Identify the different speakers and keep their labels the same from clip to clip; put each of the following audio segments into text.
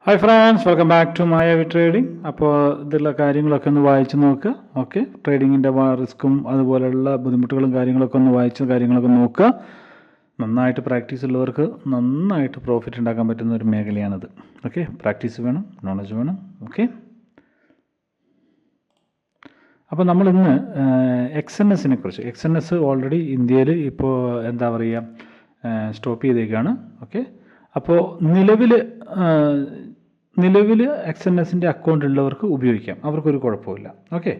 Speaker 1: Hi friends, welcome back to Mayavi trading. അപ്പോൾ ഇതിലുള്ള കാര്യങ്ങളൊക്കെ ഒന്ന് വായിച്ച് നോക്കുക. ഓക്കെ, ട്രേഡിങ്ങിൻ്റെ റിസ്ക്കും അതുപോലെയുള്ള ബുദ്ധിമുട്ടുകളും കാര്യങ്ങളൊക്കെ ഒന്ന് വായിച്ച കാര്യങ്ങളൊക്കെ നോക്കുക. നന്നായിട്ട് പ്രാക്ടീസ് ഉള്ളവർക്ക് നന്നായിട്ട് പ്രോഫിറ്റ് ഉണ്ടാക്കാൻ പറ്റുന്ന ഒരു മേഖലയാണിത്. ഓക്കെ, പ്രാക്ടീസ് വേണം, നോളജ് വേണം. ഓക്കെ, അപ്പോൾ നമ്മളിന്ന് XNSനെ കുറിച്ച്, XNS ഓൾറെഡി ഇന്ത്യയിൽ ഇപ്പോൾ എന്താ പറയുക സ്റ്റോപ്പ് ചെയ്തേക്കാണ്. ഓക്കെ, അപ്പോൾ നിലവിൽ XNSൻ്റെ അക്കൗണ്ട് ഉള്ളവർക്ക് ഉപയോഗിക്കാം, അവർക്കൊരു കുഴപ്പമില്ല. ഓക്കെ,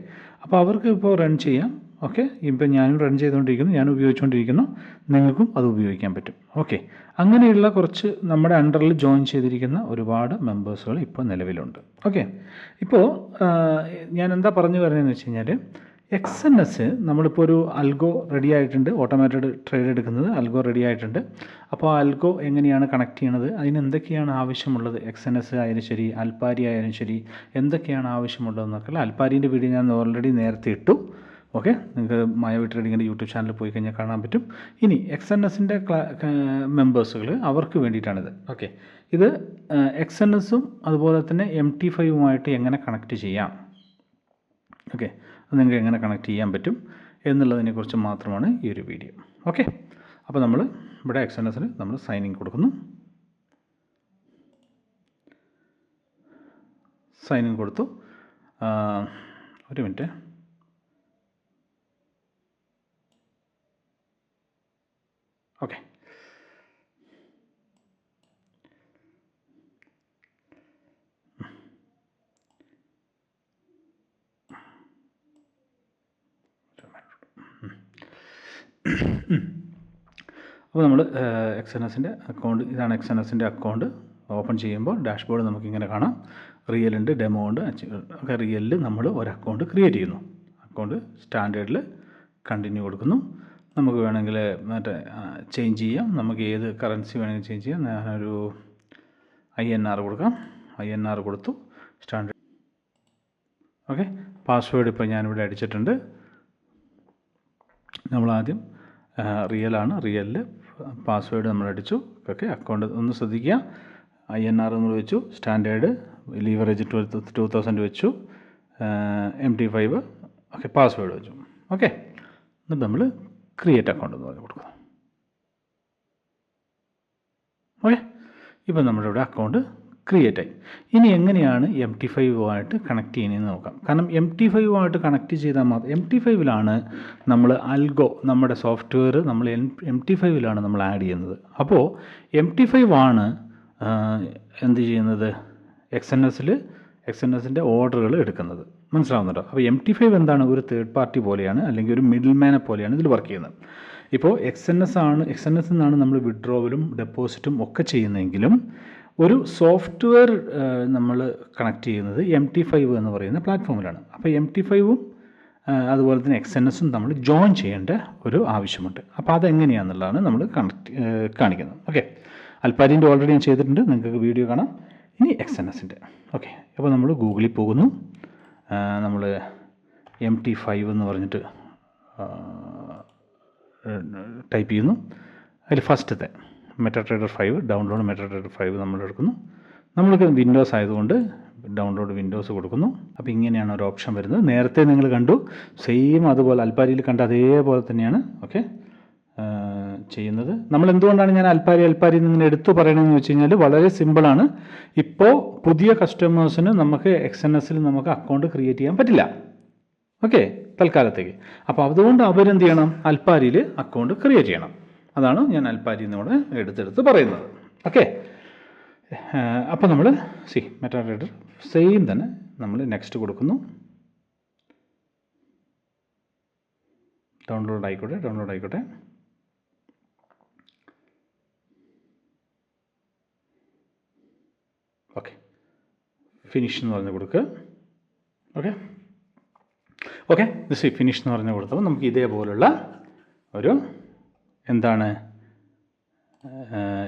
Speaker 1: അപ്പോൾ അവർക്ക് ഇപ്പോൾ റൺ ചെയ്യാം. ഓക്കെ, ഇപ്പം ഞാനും റൺ ചെയ്തുകൊണ്ടിരിക്കുന്നു, ഞാനും ഉപയോഗിച്ചുകൊണ്ടിരിക്കുന്നു, നിങ്ങൾക്കും അത് ഉപയോഗിക്കാൻ പറ്റും. ഓക്കെ, അങ്ങനെയുള്ള കുറച്ച് നമ്മുടെ അണ്ടറിൽ ജോയിൻ ചെയ്തിരിക്കുന്ന ഒരുപാട് മെമ്പേഴ്സുകൾ ഇപ്പോൾ നിലവിലുണ്ട്. ഓക്കെ, ഇപ്പോൾ ഞാൻ എന്താ പറഞ്ഞു വരുന്നതെന്ന് വെച്ച് കഴിഞ്ഞാൽ XNS നമ്മളിപ്പോൾ ഒരു അൽഗോ റെഡി ആയിട്ടുണ്ട്, ഓട്ടോമാറ്റഡ് ട്രേഡ് എടുക്കുന്നത് അൽഗോ റെഡി ആയിട്ടുണ്ട്. അപ്പോൾ ആ അൽഗോ എങ്ങനെയാണ് കണക്ട് ചെയ്യണത്, അതിന് എന്തൊക്കെയാണ് ആവശ്യമുള്ളത്, XNS ആയാലും ശരി അൽപ്പാരി ആയാലും ശരി എന്തൊക്കെയാണ് ആവശ്യമുള്ളതെന്നൊക്കെ അൽപ്പാരീൻ്റെ വീഡിയോ ഞാൻ ഓൾറെഡി നേരത്തെ ഇട്ടു. ഓക്കെ, നിങ്ങൾക്ക് മായാവി ട്രേഡിങ്ങിൻ്റെ യൂട്യൂബ് ചാനൽ പോയി കഴിഞ്ഞാൽ കാണാൻ പറ്റും. ഇനി XNSൻ്റെ മെമ്പേഴ്സുകൾ അവർക്ക് വേണ്ടിയിട്ടാണിത്. ഓക്കെ, ഇത് XNSും അതുപോലെ തന്നെ MT5ഉമായിട്ട് എങ്ങനെ കണക്ട് ചെയ്യാം, ഓക്കെ, അത് നിങ്ങൾക്ക് എങ്ങനെ കണക്ട് ചെയ്യാൻ പറ്റും എന്നുള്ളതിനെക്കുറിച്ച് മാത്രമാണ് ഈ ഒരു വീഡിയോ. ഓക്കെ, അപ്പോൾ നമ്മൾ ഇവിടെ XNSന് നമ്മൾ സൈനിങ് കൊടുക്കുന്നു. സൈനിങ് കൊടുത്തു. ഒരു മിനിറ്റ്. ഓക്കെ, അപ്പോൾ നമ്മൾ XNSൻ്റെ അക്കൗണ്ട്, ഇതാണ് XNSൻ്റെ അക്കൗണ്ട്. ഓപ്പൺ ചെയ്യുമ്പോൾ ഡാഷ്ബോർഡ് നമുക്കിങ്ങനെ കാണാം. റിയലുണ്ട്, ഡെമോ ഉണ്ട്. ഒക്കെ റിയലിൽ നമ്മൾ ഒരു അക്കൗണ്ട് ക്രിയേറ്റ് ചെയ്യുന്നു. അക്കൗണ്ട് സ്റ്റാൻഡേർഡിൽ കണ്ടിന്യൂ കൊടുക്കുന്നു. നമുക്ക് വേണമെങ്കിൽ മറ്റേ ചേഞ്ച് ചെയ്യാം, നമുക്ക് ഏത് കറൻസി വേണമെങ്കിൽ ചേഞ്ച് ചെയ്യാം. ഞാനൊരു INR കൊടുക്കാം. INR കൊടുത്തു, സ്റ്റാൻഡേർഡ്. ഓക്കെ, പാസ്വേഡ് ഇപ്പോൾ ഞാനിവിടെ അടിച്ചിട്ടുണ്ട്. നമ്മളാദ്യം റിയലാണ്, റിയലിൽ പാസ്വേഡ് നമ്മൾ അടിച്ചു. ഓക്കെ, അക്കൗണ്ട് ഒന്ന് ശ്രദ്ധിക്കുക. INR നമ്മൾ വെച്ചു, സ്റ്റാൻഡേർഡ് ലീവറേജ് 2000 വെച്ചു, MT5. ഓക്കെ, പാസ്വേഡ് വെച്ചു. ഓക്കെ, എന്നിട്ട് നമ്മൾ ക്രിയേറ്റ് അക്കൗണ്ട് എന്ന് പറഞ്ഞ് കൊടുക്കുക. ഓക്കെ, ഇപ്പോൾ നമ്മുടെ ഇവിടെ അക്കൗണ്ട് ക്രിയേറ്റ് ആയി. ഇനി എങ്ങനെയാണ് MT5ഉമായിട്ട് കണക്ട് ചെയ്യുന്നതെന്ന് നോക്കാം. കാരണം MT5ഉമായിട്ട് കണക്ട് ചെയ്താൽ മാത്രം, MT5ലാണ് നമ്മൾ അൽഗോ, നമ്മുടെ സോഫ്റ്റ്വെയർ നമ്മൾ MT5ലാണ് നമ്മൾ ആഡ് ചെയ്യുന്നത്. അപ്പോൾ MT5 ആണ് എന്ത് ചെയ്യുന്നത്, XNSൻ്റെ ഓർഡറുകൾ എടുക്കുന്നത്. മനസ്സിലാവുന്നുണ്ടോ? അപ്പോൾ MT5 എന്താണ്, ഒരു തേർഡ് പാർട്ടി പോലെയാണ്, അല്ലെങ്കിൽ ഒരു മിഡിൽ മാനെ പോലെയാണ് ഇതിൽ വർക്ക് ചെയ്യുന്നത്. ഇപ്പോൾ XNS എന്നാണ് നമ്മൾ വിഡ്രോവലും ഡെപ്പോസിറ്റും ഒക്കെ ചെയ്യുന്നതെങ്കിലും ഒരു സോഫ്റ്റ്വെയർ നമ്മൾ കണക്ട് ചെയ്യുന്നത് MT5 എന്ന് പറയുന്ന പ്ലാറ്റ്ഫോമിലാണ്. അപ്പോൾ MT5ഉം അതുപോലെ തന്നെ XNSും നമ്മൾ ജോയിൻ ചെയ്യേണ്ട ഒരു ആവശ്യമുണ്ട്. അപ്പോൾ അതെങ്ങനെയാണെന്നുള്ളതാണ് നമ്മൾ കാണിക്കുന്നത്. ഓക്കെ, അൽപ്പാരിൻ്റെ ഓൾറെഡി ഞാൻ ചെയ്തിട്ടുണ്ട്, നിങ്ങൾക്ക് വീഡിയോ കാണാം. ഇനി XNSൻ്റെ. ഓക്കെ, അപ്പോൾ നമ്മൾ ഗൂഗിളിൽ പോകുന്നു. നമ്മൾ MT5 എന്ന് പറഞ്ഞിട്ട് ടൈപ്പ് ചെയ്യുന്നു. അതിൽ ഫസ്റ്റത്തെ MetaTrader 5 ഡൗൺലോഡ് MetaTrader 5 നമ്മൾ എടുക്കുന്നു. നമ്മൾക്ക് വിൻഡോസ് ആയതുകൊണ്ട് ഡൗൺലോഡ് വിൻഡോസ് കൊടുക്കുന്നു. അപ്പോൾ ഇങ്ങനെയാണ് ഒരു ഓപ്ഷൻ വരുന്നത്. നേരത്തെ നിങ്ങൾ കണ്ടു, സെയിം അതുപോലെ അൽപ്പാരിയിൽ കണ്ട അതേപോലെ തന്നെയാണ്. ഓക്കെ, ചെയ്യുന്നത്. നമ്മൾ എന്തുകൊണ്ടാണ് ഞാൻ അൽപ്പാരി നിന്ന് എടുത്തു പറയണമെന്ന് വെച്ച് കഴിഞ്ഞാൽ വളരെ സിമ്പിളാണ്. ഇപ്പോൾ പുതിയ കസ്റ്റമേഴ്സിന് നമുക്ക് XNSൽ നമുക്ക് അക്കൗണ്ട് ക്രിയേറ്റ് ചെയ്യാൻ പറ്റില്ല. ഓക്കെ, തൽക്കാലത്തേക്ക്. അപ്പോൾ അതുകൊണ്ട് അവരെന്ത് ചെയ്യണം, അൽപ്പാരിയിൽ അക്കൗണ്ട് ക്രിയേറ്റ് ചെയ്യണം. അതാണ് ഞാൻ അൽപ്പാരി എന്നോട് എടുത്തെടുത്ത് പറയുന്നത്. ഓക്കെ, അപ്പോൾ നമ്മൾ MetaTrader സെയിം തന്നെ നമ്മൾ നെക്സ്റ്റ് കൊടുക്കുന്നു. ഡൗൺലോഡ് ആയിക്കോട്ടെ. ഓക്കെ, ഫിനിഷ് എന്ന് പറഞ്ഞ് കൊടുക്കുക. ഓക്കെ, ഫിനിഷ് എന്ന് പറഞ്ഞ് കൊടുത്തപ്പോൾ നമുക്ക് ഇതേപോലുള്ള ഒരു എന്താണ്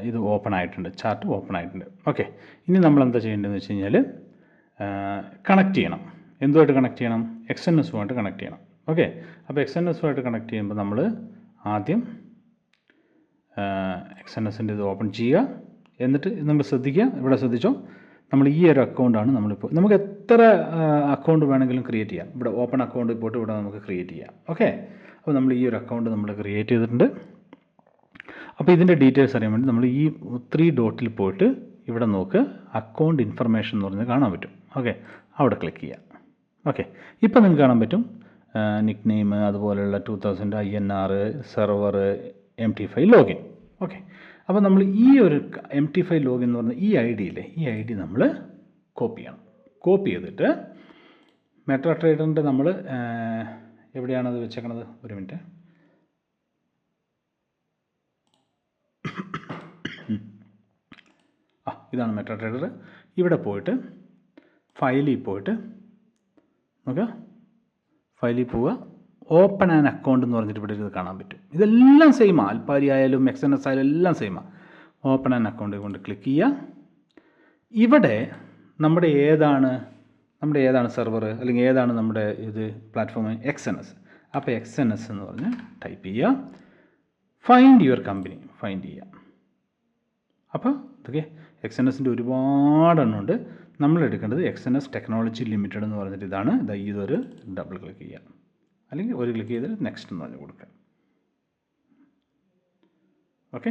Speaker 1: ഇത് ഓപ്പൺ ആയിട്ടുണ്ട്, ചാർട്ട് ഓപ്പൺ ആയിട്ടുണ്ട്. ഓക്കെ, ഇനി നമ്മൾ എന്താ ചെയ്യേണ്ടതെന്ന് വെച്ച് കഴിഞ്ഞാൽ കണക്ട് ചെയ്യണം. എന്തുമായിട്ട് കണക്ട് ചെയ്യണം, XNSുമായിട്ട് കണക്ട് ചെയ്യണം. ഓക്കെ, അപ്പോൾ XNSുമായിട്ട് കണക്ട് ചെയ്യുമ്പോൾ നമ്മൾ ആദ്യം XNSൻ്റെ ഇത് ഓപ്പൺ ചെയ്യുക. എന്നിട്ട് നിങ്ങൾ ശ്രദ്ധിക്കുക, ഇവിടെ ശ്രദ്ധിച്ചോ, നമ്മൾ ഈ ഒരു അക്കൗണ്ടാണ് നമ്മളിപ്പോൾ, നമുക്ക് എത്ര അക്കൗണ്ട് വേണമെങ്കിലും ക്രിയേറ്റ് ചെയ്യാം. ഇവിടെ ഓപ്പൺ അക്കൗണ്ട് പോയിട്ട് ഇവിടെ നമുക്ക് ക്രിയേറ്റ് ചെയ്യാം. ഓക്കെ, അപ്പോൾ നമ്മൾ ഈ ഒരു അക്കൗണ്ട് നമ്മൾ ക്രിയേറ്റ് ചെയ്തിട്ടുണ്ട്. അപ്പോൾ ഇതിൻ്റെ ഡീറ്റെയിൽസ് അറിയാൻ വേണ്ടി നമ്മൾ ഈ 3 ഡോട്ടിൽ പോയിട്ട് ഇവിടെ നോക്ക്, അക്കൗണ്ട് ഇൻഫർമേഷൻ എന്ന് പറഞ്ഞ് കാണാൻ പറ്റും. ഓക്കെ, അവിടെ ക്ലിക്ക് ചെയ്യാം. ഓക്കെ, ഇപ്പോൾ നിങ്ങൾക്ക് കാണാൻ പറ്റും നിക് നെയിം, അതുപോലെയുള്ള 2000 INR, server, MT5 login. Okay, അപ്പോൾ നമ്മൾ ഈ ഒരു MT5 ലോഗിൻ എന്ന് പറഞ്ഞ ഈ ID ഇല്ലേ, ഈ ID നമ്മൾ കോപ്പി ചെയ്യണം. കോപ്പി ചെയ്തിട്ട് മെറ്റാട്രേഡറിൻ്റെ നമ്മൾ എവിടെയാണത് വെച്ചേക്കണത്, ഒരു മിനിറ്റ്. ഇതാണ് മെറ്റാട്രേഡർ. ഇവിടെ പോയിട്ട് ഫയലിൽ പോയിട്ട് നോക്കുക, ഫയലിൽ പോവുക, ഓപ്പൺ ആൻ അക്കൗണ്ട് എന്ന് പറഞ്ഞിട്ട് ഇവിടെ ഇത് കാണാൻ പറ്റും. ഇതെല്ലാം സെയിമാണ്, അൽപാരി ആയാലും XNS ആയാലും എല്ലാം സെയിമാണ്. ഓപ്പൺ ആൻ അക്കൗണ്ട് കൊണ്ട് ക്ലിക്ക് ചെയ്യുക. ഇവിടെ നമ്മുടെ ഏതാണ് സെർവർ, അല്ലെങ്കിൽ ഏതാണ് നമ്മുടെ ഇത് പ്ലാറ്റ്ഫോം, XNS. അപ്പോൾ XNS എന്ന് പറഞ്ഞ് ടൈപ്പ് ചെയ്യുക. ഫൈൻഡ് യുവർ കമ്പനി ഫൈൻഡ് ചെയ്യുക. അപ്പോൾ ഇതൊക്കെ XNSൻ്റെ ഒരുപാടെണ്ണമുണ്ട്. നമ്മൾ എടുക്കേണ്ടത് XNS ടെക്നോളജി ലിമിറ്റഡ് എന്ന് പറഞ്ഞിട്ട് ഇതാണ്. ഇതൊരു ഡബിൾ ക്ലിക്ക് ചെയ്യുക, അല്ലെങ്കിൽ ഒരു ക്ലിക്ക് ചെയ്ത് നെക്സ്റ്റ് എന്ന് പറഞ്ഞ് കൊടുക്കുക. ഓക്കെ,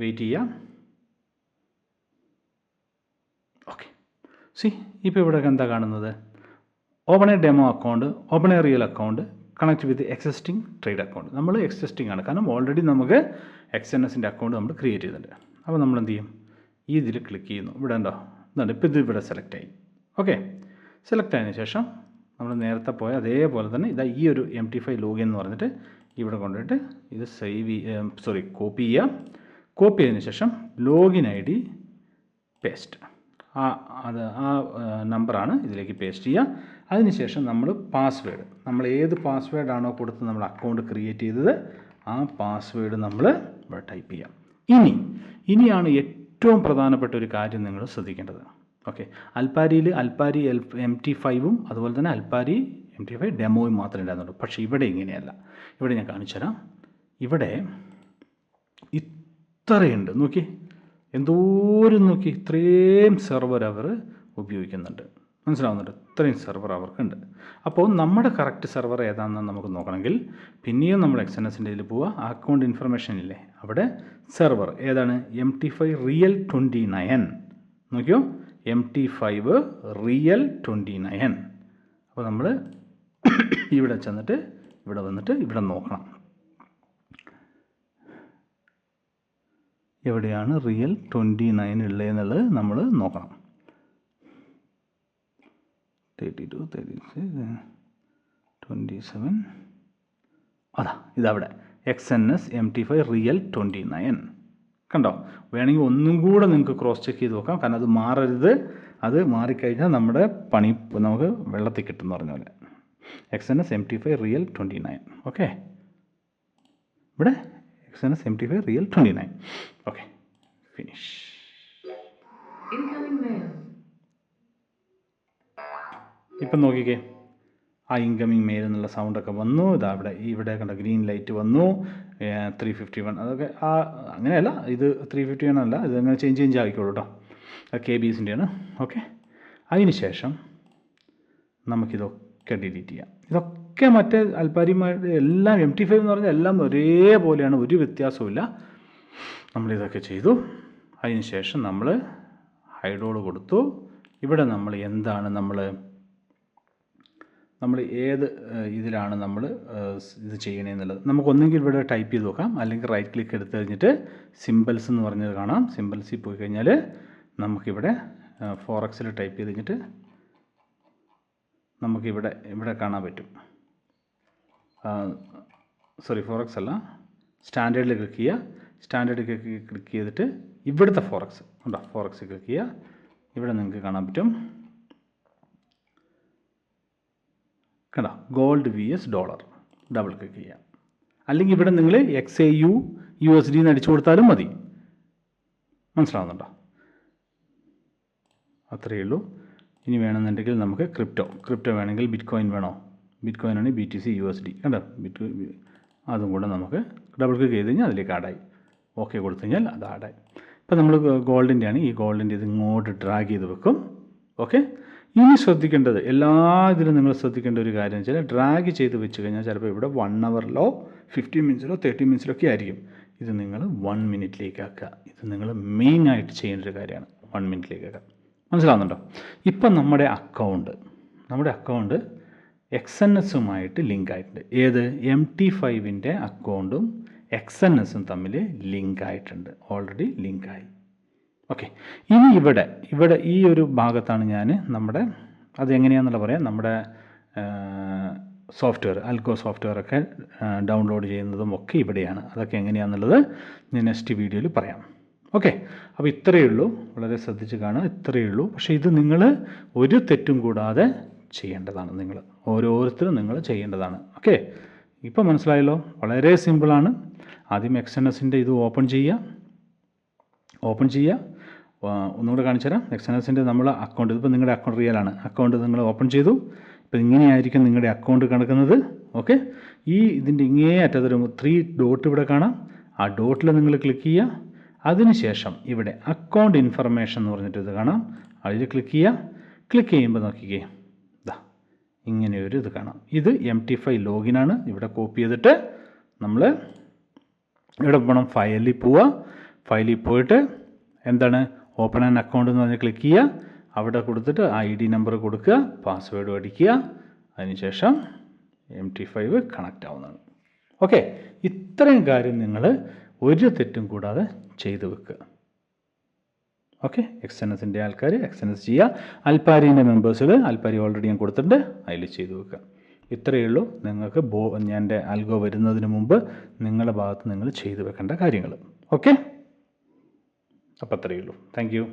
Speaker 1: വെയിറ്റ് ചെയ്യുക. ഓക്കെ, ഇപ്പോൾ ഇവിടെ എന്താ കാണുന്നത്, open A demo account, open A real account, connect with existing trade account. നമ്മൾ എക്സിസ്റ്റിംഗ് ആണ്, കാരണം ഓൾറെഡി നമുക്ക് XNSൻ്റെ അക്കൗണ്ട് നമ്മൾ ക്രിയേറ്റ് ചെയ്തിട്ടുണ്ട്. അപ്പോൾ നമ്മൾ എന്ത് ചെയ്യും, ഈ ഇതിൽ ക്ലിക്ക് ചെയ്യുന്നു. ഇവിടെ ഉണ്ടോ, ഇതുണ്ട്. ഇപ്പോൾ ഇത് ഇവിടെ സെലക്ട് ആയി. ഓക്കെ, സെലക്ട് ആയതിനു ശേഷം നമ്മൾ നേരത്തെ പോയ അതേപോലെ തന്നെ ഈ ഒരു MT5 ലോഗിൻ എന്ന് പറഞ്ഞിട്ട് ഇവിടെ കൊണ്ടുപോയിട്ട് ഇത് കോപ്പി ചെയ്യുക. കോപ്പി ചെയ്തതിന് ശേഷം ലോഗിൻ ID പേസ്റ്റ്, ആ നമ്പറാണ് ഇതിലേക്ക് പേസ്റ്റ് ചെയ്യുക. അതിനുശേഷം നമ്മൾ പാസ്വേഡ്, നമ്മൾ ഏത് പാസ്വേഡാണോ കൊടുത്ത് നമ്മൾ അക്കൗണ്ട് ക്രിയേറ്റ് ചെയ്തത് ആ പാസ്വേഡ് നമ്മൾ ഇവിടെ ടൈപ്പ് ചെയ്യാം. ഇനിയാണ് ഏറ്റവും പ്രധാനപ്പെട്ട ഒരു കാര്യം നിങ്ങൾ ശ്രദ്ധിക്കേണ്ടത്. ഓക്കെ, അൽപാരി MT5ഉം അതുപോലെ തന്നെ അൽപാരി MT5 ഡെമോയും മാത്രമേ ഉണ്ടായിരുന്നുള്ളൂ. പക്ഷേ ഇവിടെ ഇങ്ങനെയല്ല. ഇവിടെ ഞാൻ കാണിച്ചു തരാം. ഇവിടെ ഇത്രയുണ്ട്, നോക്കി, എന്തോരം നോക്കി, ഇത്രയും സെർവർ അവർ ഉപയോഗിക്കുന്നുണ്ട്. മനസ്സിലാവുന്നുണ്ട്, ഇത്രയും സെർവർ അവർക്കുണ്ട്. അപ്പോൾ നമ്മുടെ കറക്റ്റ് സെർവർ ഏതാണെന്ന് നമുക്ക് നോക്കണമെങ്കിൽ പിന്നെയും നമ്മൾ XNSൻ്റെ ഇതിൽ പോവുക. അക്കൗണ്ട് ഇൻഫർമേഷൻ ഇല്ലേ, അവിടെ സെർവർ ഏതാണ്, MT5 റിയൽ 29. നോക്കിയോ, MT5 റിയൽ 29. അപ്പോൾ നമ്മൾ ഇവിടെ ചെന്നിട്ട് ഇവിടെ വന്നിട്ട് ഇവിടെ നോക്കണം, എവിടെയാണ് റിയൽ 29 ഉള്ളതെന്നുള്ളത് നമ്മൾ നോക്കണം. 32, 36, 27, ഇതവിടെ XNS MT5 റിയൽ 29. കണ്ടോ, വേണമെങ്കിൽ ഒന്നും കൂടെ നിങ്ങൾക്ക് ക്രോസ് ചെക്ക് ചെയ്ത് നോക്കാം, കാരണം അത് മാറരുത്. അത് മാറിക്കഴിഞ്ഞാൽ നമ്മുടെ പണി നമുക്ക് വെള്ളത്തിൽ കിട്ടും എന്ന് പറഞ്ഞ പോലെ. XNS MT5 real 29. ഓക്കെ, ഇവിടെ XNS MT5 real 29. Okay, finish. ഇപ്പം നോക്കിക്കേ, ആ ഇൻകമിങ് മെയിൽ എന്നുള്ള സൗണ്ടൊക്കെ വന്നു. ഇവിടെ കണ്ട ഗ്രീൻ ലൈറ്റ് വന്നു. 351 അതൊക്കെ അങ്ങനെയല്ല, ഇത് 351 അല്ല, ഇത് അങ്ങനെ ചേഞ്ച് ആയിക്കോളൂ കേട്ടോ. KBSൻ്റെയാണ്. ഓക്കെ, അതിന് ശേഷം നമുക്കിതൊക്കെ ഡിലീറ്റ് ചെയ്യാം. ഇതൊക്കെ മറ്റേ അൽപാരിമാരുടെ എല്ലാം MT5 എന്ന് പറഞ്ഞാൽ എല്ലാം ഒരേപോലെയാണ്, ഒരു വ്യത്യാസവും. നമ്മളിതൊക്കെ ചെയ്തു. അതിന് ശേഷം നമ്മൾ ഹൈഡോൾ കൊടുത്തു. ഇവിടെ നമ്മൾ എന്താണ് നമ്മൾ ഏത് ഇതിലാണ് നമ്മൾ ഇത് ചെയ്യണമെന്നുള്ളത് നമുക്കൊന്നെങ്കിൽ ഇവിടെ ടൈപ്പ് ചെയ്ത് നോക്കാം, അല്ലെങ്കിൽ റൈറ്റ് ക്ലിക്ക് എടുത്ത് കഴിഞ്ഞിട്ട് സിമ്പിൾസ് എന്ന് പറഞ്ഞത് കാണാം. സിമ്പിൾസിൽ പോയി കഴിഞ്ഞാൽ നമുക്കിവിടെ ഫോറക്സിൽ ടൈപ്പ് ചെയ്ത് കഴിഞ്ഞിട്ട് നമുക്കിവിടെ കാണാൻ പറ്റും. ഫോറക്സ് അല്ല, സ്റ്റാൻഡേർഡിൽ ക്ലിക്ക് ചെയ്യുക. സ്റ്റാൻഡേർഡ് ക്ലിക്ക് ചെയ്തിട്ട് ഇവിടുത്തെ ഫോറക്സ് ഉണ്ടോ, ഫോറക്സ് ക്ലിക്ക് ചെയ്യുക. ഇവിടെ നിങ്ങൾക്ക് കാണാൻ പറ്റും, കണ്ടോ, gold VS dollar. Double click ചെയ്യാം. അല്ലെങ്കിൽ ഇവിടെ നിങ്ങൾ XAU USD എന്ന് അടിച്ചു കൊടുത്താലും മതി. മനസ്സിലാവുന്നുണ്ടോ? അത്രയേ ഉള്ളൂ. ഇനി വേണമെന്നുണ്ടെങ്കിൽ നമുക്ക് ക്രിപ്റ്റോ വേണമെങ്കിൽ ബിറ്റ്കോയിൻ വേണോ, ബിറ്റ്കോയിൻ ആണെങ്കിൽ BTC USD കണ്ടോ, അതും കൂടെ നമുക്ക് ഡബിൾ ക്ലിക്ക് ചെയ്ത് കഴിഞ്ഞാൽ അതിലേക്ക് ആഡായി. ഓക്കെ കൊടുത്തു കഴിഞ്ഞാൽ അത് ആഡായി. ഇപ്പോൾ നമ്മൾ ഗോൾഡിൻ്റെയാണ്, ഈ ഗോൾഡിൻ്റെ ഇത് ഇങ്ങോട്ട് ഡ്രാഗ് ചെയ്ത് വെക്കും. ഓക്കെ, ഇനി ശ്രദ്ധിക്കേണ്ടത് എല്ലാ ഇതിലും നിങ്ങൾ ശ്രദ്ധിക്കേണ്ട ഒരു കാര്യം എന്ന് വെച്ചാൽ ഡ്രാഗ് ചെയ്ത് വെച്ച് കഴിഞ്ഞാൽ ചിലപ്പോൾ ഇവിടെ 1 ഹവറിലോ 15 മിനിറ്റ്സിലോ 30 മിനിറ്റ്സിലോ ആയിരിക്കും. ഇത് നിങ്ങൾ 1 മിനിറ്റിലേക്ക് ആക്കുക. ഇത് നിങ്ങൾ മെയിനായിട്ട് ചെയ്യേണ്ട ഒരു കാര്യമാണ്, 1 മിനിറ്റിലേക്ക് ആക്കുക. മനസ്സിലാവുന്നുണ്ടോ? ഇപ്പം നമ്മുടെ അക്കൗണ്ട് XNSുമായിട്ട് ലിങ്ക് ആയിട്ടുണ്ട്. ഏത് MT5ൻ്റെ അക്കൗണ്ടും XNSും തമ്മിൽ ലിങ്ക് ആയിട്ടുണ്ട്, ഓൾറെഡി ലിങ്കായി. ഓക്കെ, ഇനി ഇവിടെ ഈ ഒരു ഭാഗത്താണ് ഞാൻ നമ്മുടെ അതെങ്ങനെയാണെന്നുള്ള പറയാം. നമ്മുടെ സോഫ്റ്റ്വെയർ അൽഗോ സോഫ്റ്റ്വെയറൊക്കെ ഡൗൺലോഡ് ചെയ്യുന്നതും ഒക്കെ ഇവിടെയാണ്. അതൊക്കെ എങ്ങനെയാണെന്നുള്ളത് ഞാൻ നെക്സ്റ്റ് വീഡിയോയിൽ പറയാം. ഓക്കെ, അപ്പോൾ ഇത്രയേ ഉള്ളൂ. വളരെ ശ്രദ്ധിച്ച് കാണുക, ഇത്രയേ ഉള്ളൂ. പക്ഷേ ഇത് നിങ്ങൾ ഒരു തെറ്റും കൂടാതെ ചെയ്യേണ്ടതാണ്. ഓരോരുത്തരും നിങ്ങൾ ചെയ്യേണ്ടതാണ്. ഓക്കെ, ഇപ്പോൾ മനസ്സിലായല്ലോ? വളരെ സിമ്പിളാണ്. ആദ്യം XNSൻ്റെ ഇത് ഓപ്പൺ ചെയ്യുക. ഒന്നുകൂടെ കാണിച്ചു തരാം. XNSൻ്റെ നമ്മൾ അക്കൗണ്ട്, ഇതിപ്പോൾ നിങ്ങളുടെ അക്കൗണ്ട് റിയലാണ്. അക്കൗണ്ട് നിങ്ങൾ ഓപ്പൺ ചെയ്തു. ഇപ്പോൾ ഇങ്ങനെയായിരിക്കും നിങ്ങളുടെ അക്കൗണ്ട് കിടക്കുന്നത്. ഓക്കെ, ഇതിൻ്റെ ഇങ്ങേ അറ്റത്തൊരു 3 ഡോട്ട് ഇവിടെ കാണാം. ആ ഡോട്ടിൽ നിങ്ങൾ ക്ലിക്ക് ചെയ്യുക. അതിനുശേഷം ഇവിടെ അക്കൗണ്ട് ഇൻഫർമേഷൻ എന്ന് പറഞ്ഞിട്ട് ഇത് കാണാം. അതിൽ ക്ലിക്ക് ചെയ്യുക. ക്ലിക്ക് ചെയ്യുമ്പോൾ നോക്കിക്കേ, ഇങ്ങനെയൊരു ഇത് കാണാം. ഇത് MT5 ലോഗിനാണ്. ഇവിടെ കോപ്പി ചെയ്തിട്ട് നമ്മൾ ഇവിടെ പോകണം, ഫയലിൽ പോവുക. ഫയലിൽ പോയിട്ട് എന്താണ് ഓപ്പൺ ആൻ അക്കൗണ്ട് എന്ന് പറഞ്ഞ് ക്ലിക്ക് ചെയ്യുക. അവിടെ കൊടുത്തിട്ട് ID നമ്പർ കൊടുക്കുക, പാസ്വേഡ് അടിക്കുക. അതിനുശേഷം MT5 കണക്റ്റ് ആവുന്നതാണ്. ഓക്കെ, ഇത്രയും കാര്യം നിങ്ങൾ ഒരു തെറ്റും കൂടാതെ ചെയ്തു വെക്കുക. ഓക്കെ, XNSൻ്റെ ആൾക്കാർ XNS ചെയ്യുക. അൽപ്പാരീൻ്റെ മെമ്പേഴ്സിൽ അൽപ്പാരി ഓൾറെഡി ഞാൻ കൊടുത്തിട്ടുണ്ട്, അതിൽ ചെയ്തു വെക്കുക. ഇത്രയേ ഉള്ളൂ. നിങ്ങൾക്ക് എൻ്റെ അൽഗോ വരുന്നതിന് മുമ്പ് നിങ്ങളുടെ ഭാഗത്ത് നിങ്ങൾ ചെയ്തു വെക്കേണ്ട കാര്യങ്ങൾ. ഓക്കെ, അപ്പോൾ അത്രയേ ഉള്ളൂ. Thank you.